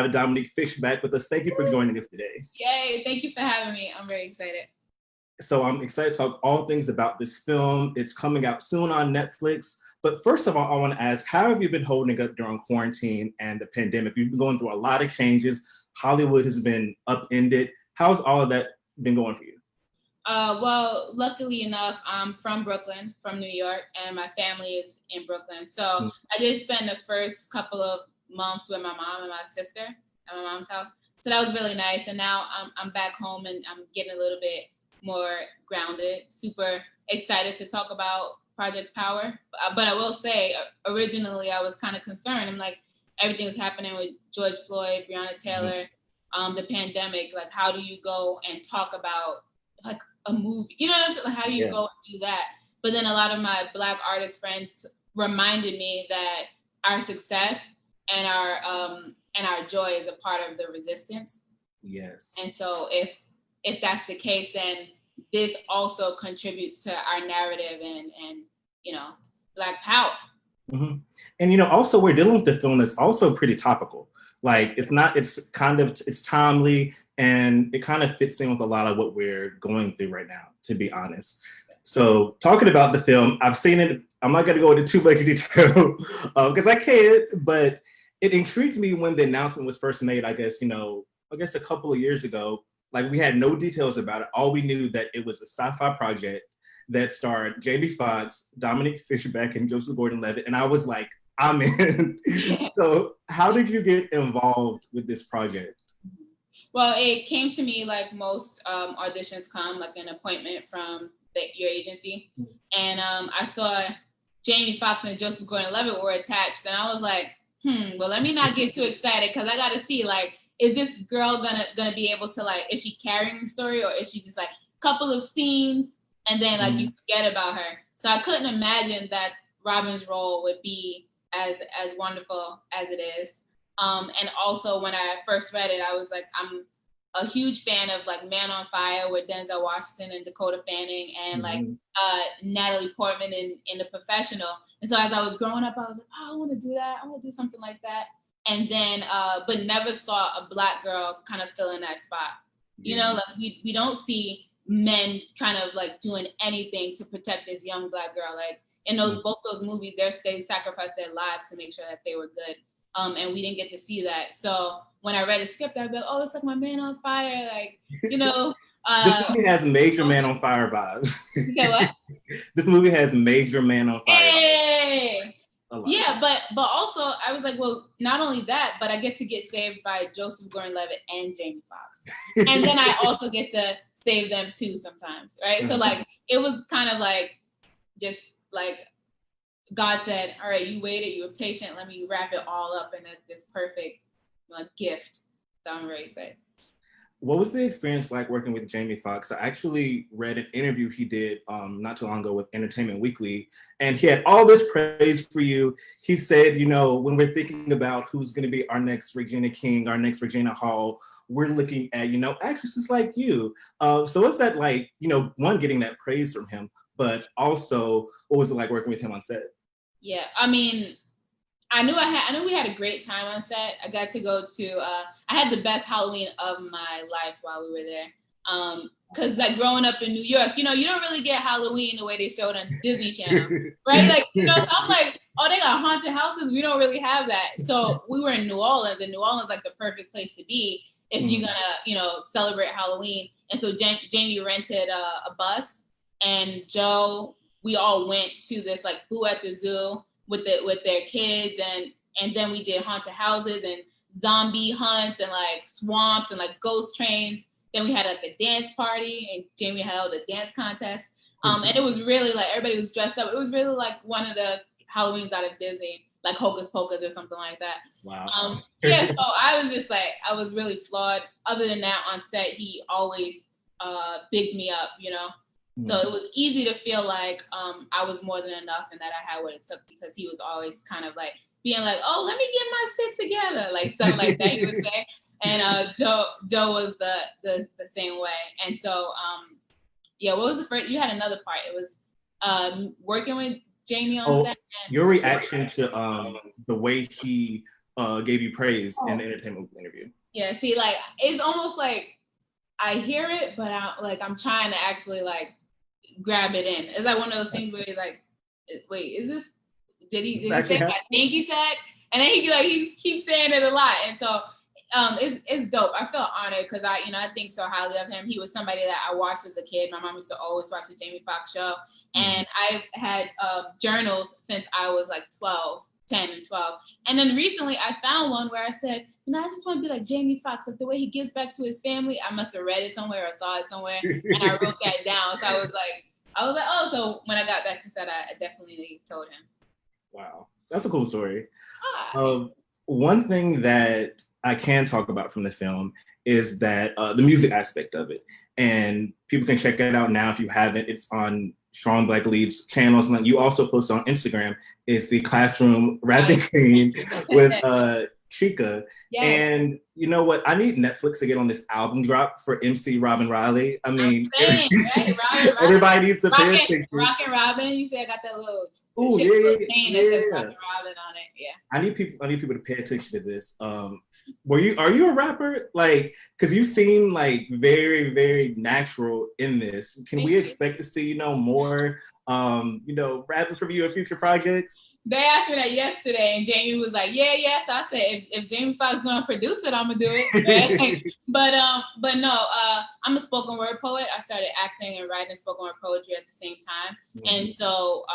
have Dominique Fishback with us. Thank you for joining us today. Yay, thank you for having me. I'm very excited. So I'm excited to talk all things about this film. It's coming out soon on Netflix. But first of all, I want to ask, how have you been holding up during quarantine and the pandemic? You've been going through a lot of changes. Hollywood has been upended. How's all of that been going for you? Well, luckily enough, I'm from Brooklyn, from New York, and my family is in Brooklyn. So I did spend the first couple of months with my mom and my sister at my mom's house. So that was really nice. And now I'm back home and I'm getting a little bit more grounded. Super excited to talk about Project Power. But I will say, originally I was kind of concerned. I'm like, everything was happening with George Floyd, Breonna Taylor, the pandemic. Like, how do you go and talk about like a movie? You know what I'm saying? Like, how do you go and do that? But then a lot of my Black artist friends reminded me that our success and our joy is a part of the resistance. Yes. And so if that's the case, then this also contributes to our narrative and you know, Black power. Mm-hmm. And you know, also we're dealing with the film that's also pretty topical. Like it's timely and it kind of fits in with a lot of what we're going through right now, to be honest. So talking about the film, I've seen it. I'm not going to go into too much detail because I can't, but it intrigued me when the announcement was first made, I guess a couple of years ago. Like we had no details about it. All we knew that it was a sci-fi project that starred Jamie Foxx, Dominique Fishback, and Joseph Gordon-Levitt. And I was like, I'm in. So how did you get involved with this project? Well, it came to me like most auditions come, like an appointment from your agency. And I saw Jamie Foxx and Joseph Gordon-Levitt were attached. And I was like, well, let me not get too excited because I got to see, like, is this girl gonna be able to, like, is she carrying the story or is she just like a couple of scenes and then like you forget about her? So I couldn't imagine that Robin's role would be as wonderful as it is. And also when I first read it, I was like, I'm a huge fan of like Man on Fire with Denzel Washington and Dakota Fanning and like Natalie Portman in The Professional. And so as I was growing up, I was like, oh, I want to do that. I want to do something like that. And then, but never saw a Black girl kind of fill in that spot. You know, like we don't see men kind of like doing anything to protect this young Black girl. Like in both those movies, they sacrificed their lives to make sure that they were good. And we didn't get to see that. So when I read the script, I'd be like, oh, it's like my Man on Fire. Like, you know. This movie has major Man on Fire vibes. You know what? This movie has major Man on Fire vibes. Yeah, but also I was like, well, not only that, but I get saved by Joseph Gordon-Levitt and Jamie Foxx. And then I also get to save them too sometimes, right? So like, it was kind of like, just like, God said, all right, you waited, you were patient, let me wrap it all up in this perfect gift. So I'm very excited. What was the experience like working with Jamie Foxx? I actually read an interview he did not too long ago with Entertainment Weekly, and he had all this praise for you. He said, you know, when we're thinking about who's going to be our next Regina King, our next Regina Hall, we're looking at, you know, actresses like you. So what's that like, you know, one, getting that praise from him, but also what was it like working with him on set? Yeah, I mean, I knew we had a great time on set. I got to go to, I had the best Halloween of my life while we were there. Cause like growing up in New York, you know, you don't really get Halloween the way they showed on Disney Channel, right? Like, you know, so I'm like, oh, they got haunted houses. We don't really have that. So we were in New Orleans, and New Orleans is like the perfect place to be if you're gonna, you know, celebrate Halloween. And so Jamie rented a bus, and Joe, we all went to this like Boo at the Zoo with their kids, and then we did haunted houses and zombie hunts and like swamps and like ghost trains. Then we had like a dance party, and Jamie held a dance contest. And it was really like everybody was dressed up. It was really like one of the Halloweens out of Disney, like Hocus Pocus or something like that. Wow. Yeah, so I was just like, I was really flawed. Other than that, on set, he always bigged me up, you know. So it was easy to feel like I was more than enough and that I had what it took, because he was always kind of like being like, oh, let me get my shit together, like stuff like that he would say. And Joe was the same way. And so yeah, what was the first? You had another part. It was working with Jamie on set. Your reaction to the way he gave you praise in the Entertainment Weekly interview. Yeah, see, like, it's almost like I hear it, but I'm trying to actually, like, grab it in. It's like one of those things where you're like, wait, is this, did he say what I think he said? And then he keeps saying it a lot. And so it's dope. I feel honored because I think so highly of him. He was somebody that I watched as a kid. My mom used to always watch the Jamie Foxx show. And I've had journals since I was like 10 and 12. And then recently I found one where I said, I just want to be like Jamie Foxx, like the way he gives back to his family. I must have read it somewhere or saw it somewhere. And I wrote that down. So I was like, oh, so when I got back to set, I definitely told him. Wow. That's a cool story. One thing that I can talk about from the film is that the music aspect of it. And people can check it out now if you haven't. It's on Strong Black Leads channels. And you also post on Instagram is the classroom rapping scene with Chica. Yes. And you know what? I need Netflix to get on this album drop for MC Robin Riley. I mean, right? Robin, everybody needs to pay attention. Rockin' Robin, you say I got that little that says Rockin' Robin on it. Yeah. I need people to pay attention to this. Are you a rapper? Like, because you seem like very, very natural in this. Can we expect to see, more rappers from you in future projects? They asked me that yesterday, and Jamie was like, "Yeah." So I said, "If Jamie Foxx is gonna produce it, I'm gonna do it." But no, I'm a spoken word poet. I started acting and writing spoken word poetry at the same time, and so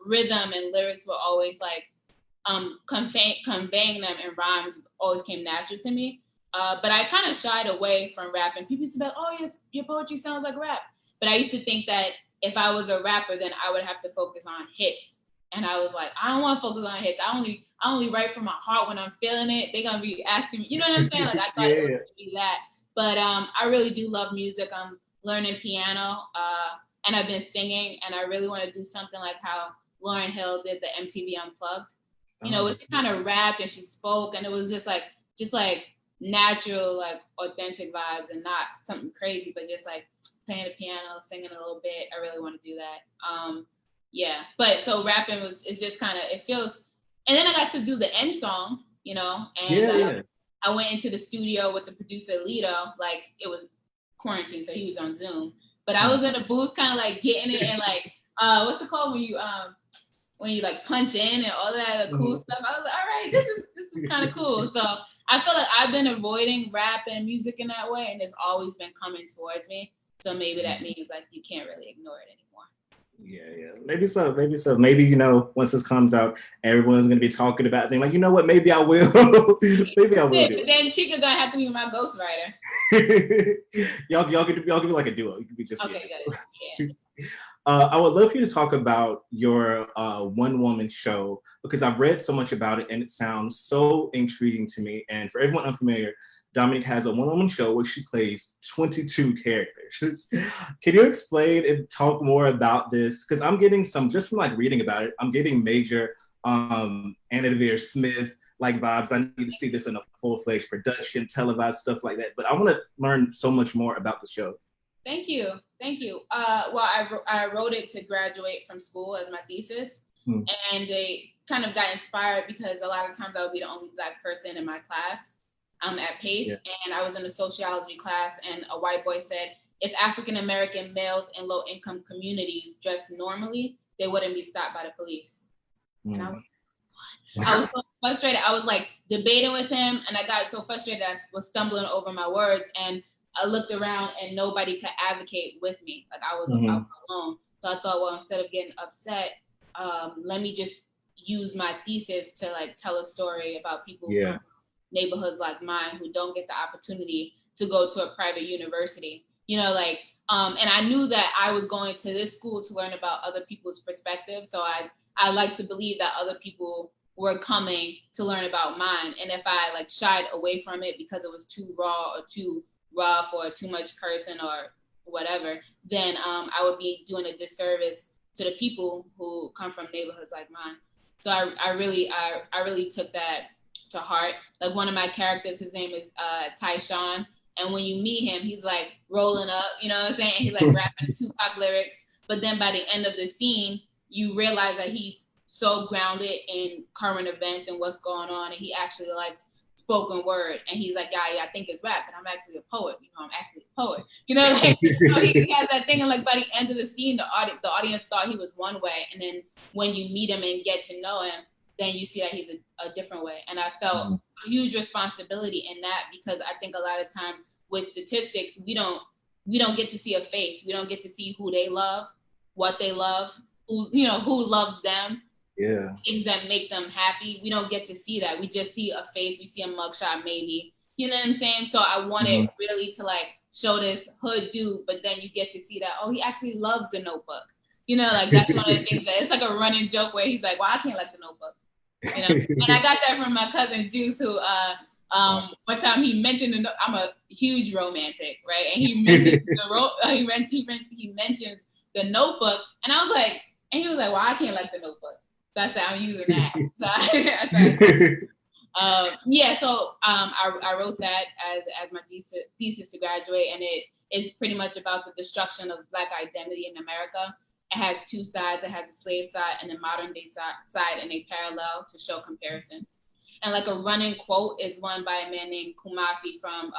rhythm and lyrics were always like conveying them in rhymes always came natural to me. But I kind of shied away from rapping. People used to be like, "Oh, your poetry sounds like rap," but I used to think that if I was a rapper, then I would have to focus on hits. And I was like, I don't want to focus on hits. I only write from my heart when I'm feeling it. They're gonna be asking me, you know what I'm saying? Like I thought it was gonna be that. But I really do love music. I'm learning piano, and I've been singing, and I really want to do something like how Lauryn Hill did the MTV Unplugged. Where she kind of rapped and she spoke, and it was just like natural, like authentic vibes, and not something crazy, but just like playing the piano, singing a little bit. I really want to do that. Yeah, but so rapping it's just kind of, it feels, and then I got to do the end song, and I went into the studio with the producer Lito, like it was quarantine, so he was on Zoom, but I was in a booth kind of like getting it, and like, what's it called when you like punch in and all that cool stuff. I was like, all right, this is kind of cool. So I feel like I've been avoiding rap and music in that way, and it's always been coming towards me. So maybe that means like you can't really ignore it anymore. Yeah. Maybe so. Maybe, once this comes out, everyone's going to be talking about things like, you know what, maybe I will. Maybe I will do it. Then Chica going to have to be my ghostwriter. y'all can be like a duo. You can be just okay, good. Yeah. I would love for you to talk about your one-woman show, because I've read so much about it and it sounds so intriguing to me. And for everyone unfamiliar, Dominique has a one-woman show where she plays 22 characters. Can you explain and talk more about this? Because I'm getting just from like reading about it, I'm getting major Anna Deavere Smith like vibes. I need to see this in a full-fledged production, televised stuff like that. But I want to learn so much more about the show. Thank you. Well, I wrote it to graduate from school as my thesis, and it kind of got inspired because a lot of times I would be the only Black person in my class. At Pace, and I was in a sociology class, and a white boy said, if African-American males in low-income communities dressed normally, they wouldn't be stopped by the police. And I was like, what? I was so frustrated. I was like debating with him, and I got so frustrated I was stumbling over my words, and I looked around and nobody could advocate with me. Like I was alone. So I thought, well, instead of getting upset, let me just use my thesis to like tell a story about people from neighborhoods like mine who don't get the opportunity to go to a private university, and I knew that I was going to this school to learn about other people's perspectives. So I like to believe that other people were coming to learn about mine. And if I like shied away from it because it was too raw or too rough or too much cursing or whatever, then I would be doing a disservice to the people who come from neighborhoods like mine. So I really took that to heart. Like one of my characters, his name is Tyshawn, and when you meet him, he's like rolling up, you know what I'm saying? He's like rapping Tupac lyrics, but then by the end of the scene, you realize that he's so grounded in current events and what's going on, and he actually likes spoken word, and he's like, yeah, I think it's rap, and I'm actually a poet. I'm actually a poet. Like, so he has that thing, and like by the end of the scene, the audience thought he was one way, and then when you meet him and get to know him, then you see that he's a different way. And I felt a huge responsibility in that, because I think a lot of times with statistics, we don't get to see a face. We don't get to see who they love, what they love, who loves them. Yeah. Things that make them happy. We don't get to see that. We just see a face. We see a mugshot, maybe. You know what I'm saying? So I wanted really to like show this hood dude, but then you get to see that, oh, he actually loves The Notebook. Like that's one of the things that it's like a running joke where he's like, well, I can't like The Notebook. And I got that from my cousin Juice, who one time he mentioned I'm a huge romantic, right? And he mentioned he mentions The Notebook, and I was like, and he was like, well, I can't like The Notebook. So I said, I'm using that. So I wrote that as my thesis to graduate, and it is pretty much about the destruction of Black identity in America. It has two sides. It has a slave side and a modern day side, and they parallel to show comparisons. And like a running quote is one by a man named Kumasi from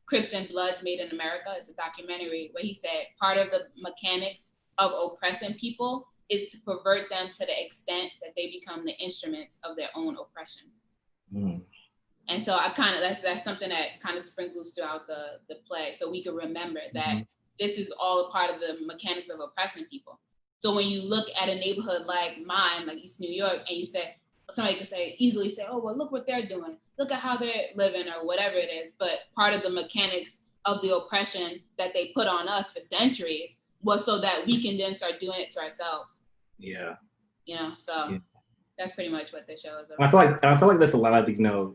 Crips and Bloods Made in America. It's a documentary where he said part of the mechanics of oppressing people is to pervert them to the extent that they become the instruments of their own oppression. And so I kind of, that's something that kind of sprinkles throughout the play, so we can remember that this is all a part of the mechanics of oppressing people. So when you look at a neighborhood like mine, like East New York, and you say, somebody could easily say, oh, well, look what they're doing. Look at how they're living, or whatever it is. But part of the mechanics of the oppression that they put on us for centuries was so that we can then start doing it to ourselves. Yeah. That's pretty much what the show is about. I feel like there's a lot of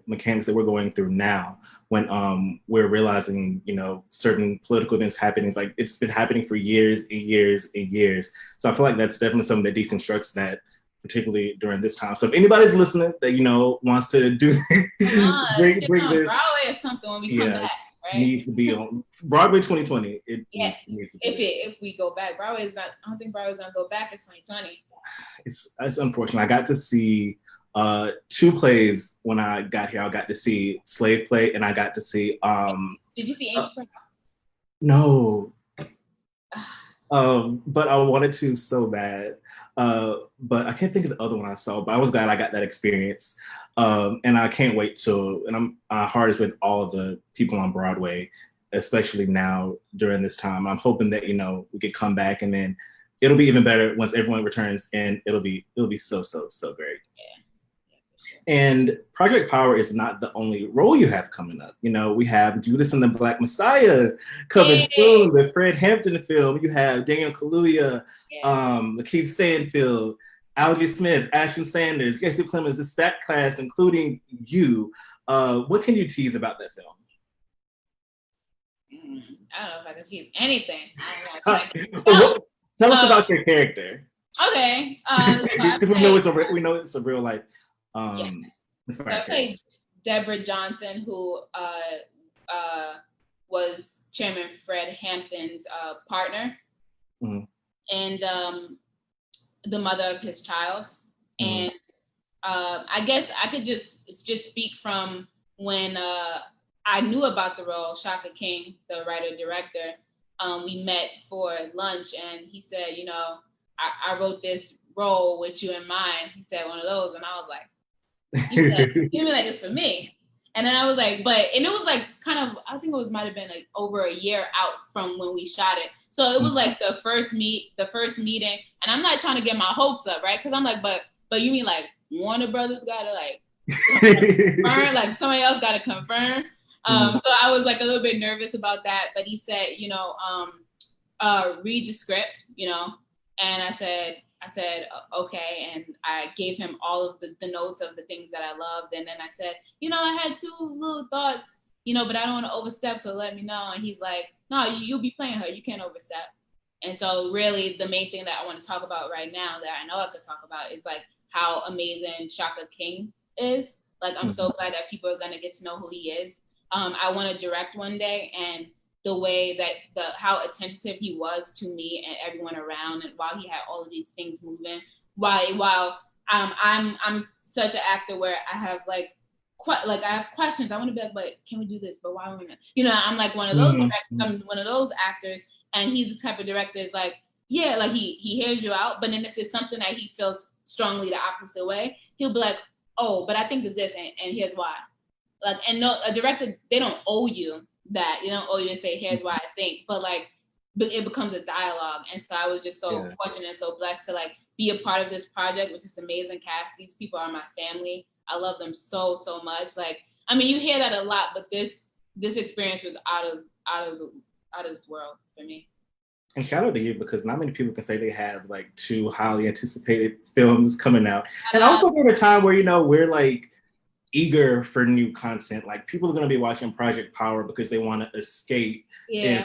mechanics that we're going through now when we're realizing certain political events happening. It's like it's been happening for years and years and years. So I feel like that's definitely something that deconstructs that, particularly during this time. So if anybody's listening that wants to do bring this Broadway or something when we come back. Right? Needs to be on Broadway 2020. Yes, needs to be if we go back, Broadway is not. I don't think Broadway's gonna go back in 2020. It's unfortunate. I got to see two plays when I got here. I got to see Slave Play, and I got to see. Did you see Age? No. But I wanted to so bad. But I can't think of the other one I saw. But I was glad I got that experience. And I can't wait to, and I'm hardest with all of the people on Broadway, especially now during this time. I'm hoping that, we could come back, and then it'll be even better once everyone returns, and it'll be so great. Yeah. And Project Power is not the only role you have coming up. We have Judas and the Black Messiah coming soon, the Fred Hampton film. You have Daniel Kaluuya, Lakeith Stanfield, Algie Smith, Ashton Sanders, Jesse Clemens, the Stat Class, including you. What can you tease about that film? I don't know if I can tease anything. Tell us about your character. Okay. Because we know it's a real life. So I played Deborah Johnson, who was Chairman Fred Hampton's partner, and the mother of his child. And I guess I could just speak from when I knew about the role. Shaka King, the writer-director, we met for lunch, and he said, I wrote this role with you in mind. He said one of those, and I was like, he said, you mean like it's for me? And then I was like, and it was like kind of, I think it might have been like over a year out from when we shot it. So it was like the first meeting, and I'm not trying to get my hopes up, right? Because I'm like, but you mean like Warner Brothers gotta like confirm, like somebody else gotta confirm. So I was like a little bit nervous about that, but he said, read the script, and I said, okay. And I gave him all of the notes of the things that I loved. And then I said, I had two little thoughts, but I don't want to overstep. So let me know. And he's like, no, you'll be playing her. You can't overstep. And so really the main thing that I want to talk about right now that I know I could talk about is like how amazing Shaka King is. Like, I'm so glad that people are going to get to know who he is. I want to direct one day, and the way that how attentive he was to me and everyone around, and while he had all of these things moving, while I'm such an actor where I have like I have questions. I want to be like, but can we do this? But why won't we? I'm like one of those directors. I'm one of those actors, and he's the type of director is like, yeah, like he hears you out, but then if it's something that he feels strongly the opposite way, he'll be like, oh, but I think it's this, and here's why. Like, and no, a director, they don't owe you that. They don't owe you to say, here's why I think, but it becomes a dialogue. And so I was just so fortunate and so blessed to like be a part of this project with this amazing cast. These people are my family. I love them so, so much. Like, I mean, you hear that a lot, but this experience was out of this world for me. And shout out to you, because not many people can say they have like 2 highly anticipated films coming out. And also at a time where, we're like eager for new content. Like, people are going to be watching Project Power because they want to escape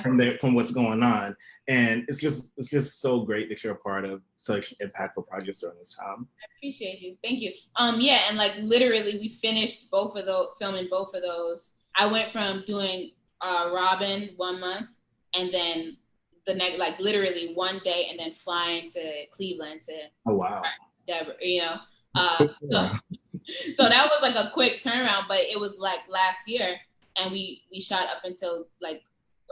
from what's going on. And it's just so great that you're a part of such impactful projects during this time. I appreciate you. Thank you. And like literally we finished filming both of those. I went from doing Robin 1 month, and then the next, like literally one day, and then flying to Cleveland to Deborah, so that was like a quick turnaround, but it was like last year, and we shot up until like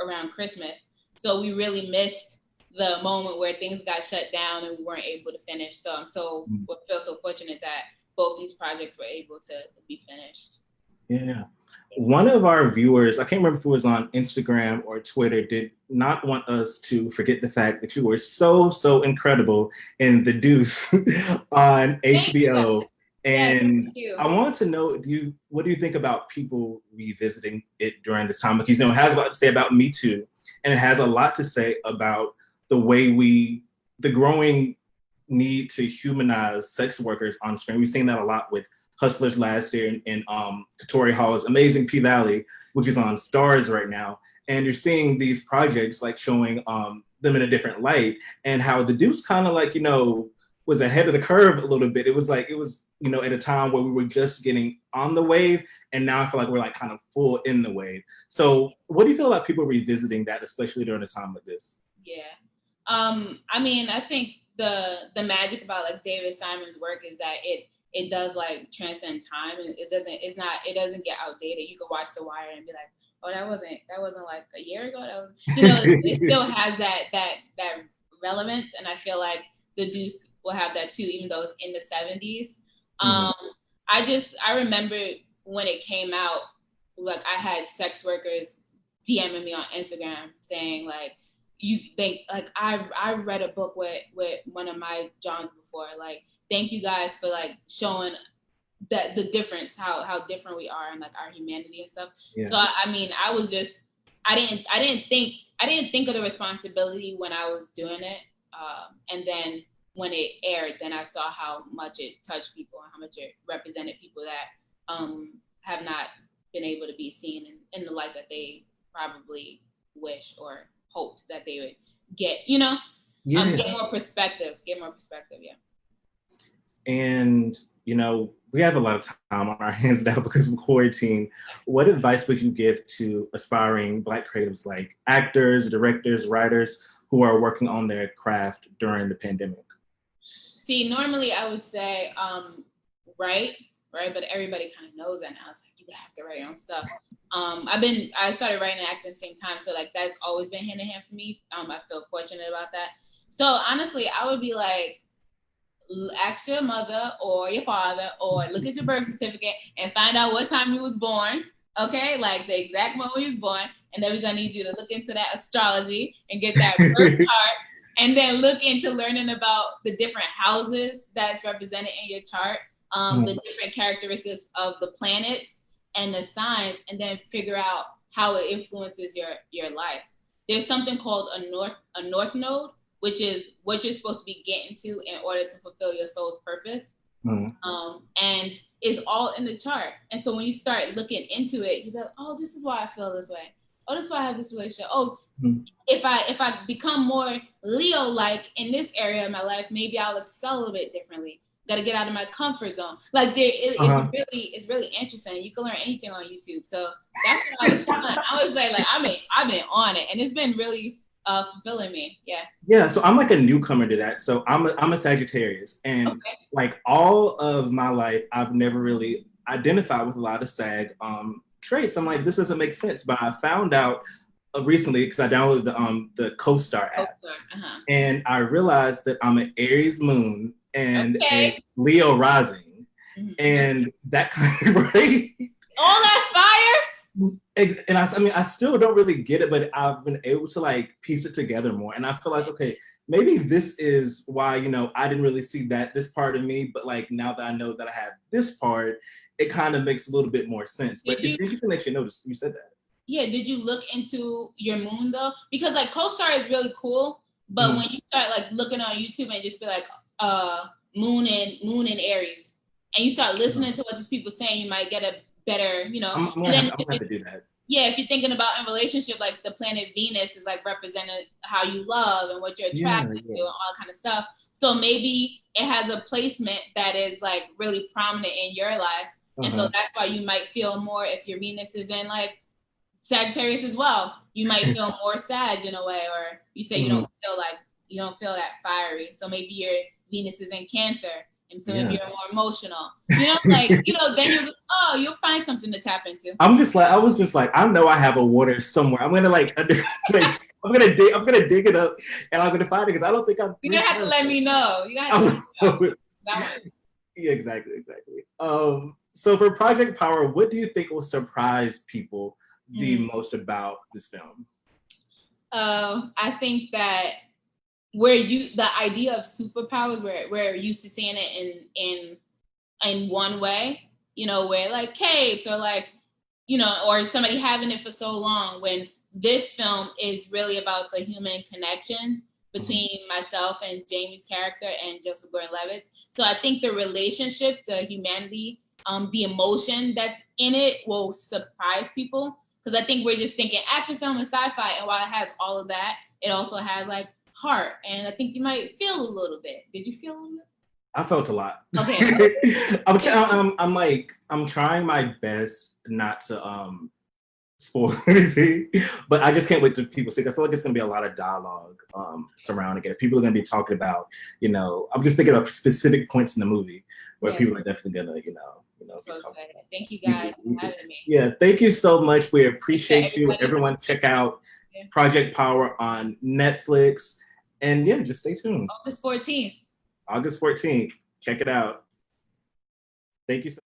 around Christmas. So we really missed the moment where things got shut down and we weren't able to finish. So I feel so fortunate that both these projects were able to be finished. Yeah. One of our viewers, I can't remember if it was on Instagram or Twitter, did not want us to forget the fact that you were so, so incredible in The Deuce on HBO. And I want to know, what do you think about people revisiting it during this time? Because, it has a lot to say about Me Too, and it has a lot to say about the way the growing need to humanize sex workers on screen. We've seen that a lot with Hustlers last year, and Katori Hall's amazing P-Valley, which is on Stars right now. And you're seeing these projects like showing them in a different light, and how The Deuce kind of like, was ahead of the curve a little bit. It was at a time where we were just getting on the wave, and now I feel like we're like kind of full in the wave. So what do you feel about people revisiting that, especially during a time like this? Yeah. I mean, I think the magic about like David Simon's work is that it does like transcend time, and it doesn't get outdated. You can watch The Wire and be like, oh, that wasn't like a year ago. That was, it still has that relevance. And I feel like The Deuce will have that too, even though it's in the 70s. I remember when it came out, like I had sex workers DMing me on Instagram saying like, you think like I've read a book with one of my Johns before, like, thank you guys for like showing that the difference, how different we are and like our humanity and stuff. Yeah. So I mean, I didn't think of the responsibility when I was doing it, and then when it aired, then I saw how much it touched people and how much it represented people that have not been able to be seen in the light that they probably wish or hoped that they would get, get more perspective, yeah. And, we have a lot of time on our hands now because of quarantine. What advice would you give to aspiring Black creatives like actors, directors, writers who are working on their craft during the pandemic? See, normally I would say write, but everybody kind of knows that now. It's like, you have to write your own stuff. I started writing and acting at the same time, so like that's always been hand in hand for me. I feel fortunate about that. So honestly, I would be like, ask your mother or your father, or look at your birth certificate and find out what time you was born. Okay, like the exact moment you was born, and then we're gonna need you to look into that astrology and get that birth chart, and then look into learning about the different houses that's represented in your chart, the different characteristics of the planets and the signs, and then figure out how it influences your life. There's something called a north node, which is what you're supposed to be getting to in order to fulfill your soul's purpose. And it's all in the chart. And so when you start looking into it, you go, oh, this is why I feel this way. Oh, this is why I have this relationship. Oh, if I become more Leo-like in this area of my life, maybe I'll excel a little bit differently. Got to get out of my comfort zone. Like it's really interesting. You can learn anything on YouTube. So that's what I was like I've been on it, and it's been really fulfilling me. Yeah. Yeah, so I'm like a newcomer to that. So I'm a Sagittarius, and Okay. like all of my life, I've never really identified with a lot of traits. I'm like, this doesn't make sense. But I found out recently because I downloaded the CoStar app, Uh-huh. and I realized that I'm an Aries moon and Okay. a Leo rising, Mm-hmm. and that kind of right. All that fire. And I mean, I still don't really get it, but I've been able to like piece it together more. And I feel like, okay, maybe this is why, I didn't really see this part of me, but like now that I know that I have this part, it kind of makes a little bit more sense. But it's interesting that you said that. Yeah, did you look into your moon though? Because like CoStar is really cool, but when you start like looking on YouTube and just be like, moon in Aries, and you start listening to what these people saying, you might get a better, I'm gonna have to do that. Yeah, if you're thinking about in relationship, like the planet Venus is like representing how you love and what you're attracted to and all kind of stuff. So maybe it has a placement that is like really prominent in your life. And so that's why you might feel more if your Venus is in like Sagittarius as well. You might feel more Sag in a way, or you say you don't feel that fiery. So maybe your Venus is in Cancer, and so maybe you're more emotional. Then you'll find something to tap into. I was just like, I know I have a water somewhere. I'm gonna like, I'm gonna dig it up, and I'm gonna find it because I don't think I'm. You don't have to let me know. You have to let me know. That one. Yeah, exactly. So for Project Power, what do you think will surprise people the most about this film? I think that the idea of superpowers, we're used to seeing it in one way, where like capes or like, or somebody having it for so long, when this film is really about the human connection between myself and Jamie's character and Joseph Gordon-Levitt's. So I think the relationships, the humanity, the emotion that's in it will surprise people. Because I think we're just thinking action film and sci-fi, and while it has all of that, it also has like heart. And I think you might feel a little bit. Did you feel a little bit? I felt a lot. Okay. I'm trying my best not to spoil anything, but I just can't wait to people see it. I feel like it's gonna be a lot of dialogue surrounding it. People are gonna be talking about, I'm just thinking of specific points in the movie where people are definitely gonna, so excited. Thank you guys for having me. Yeah, thank you so much. We appreciate you. Everyone check out Project Power on Netflix. And yeah, just stay tuned. August 14th. August 14th. Check it out. Thank you so much.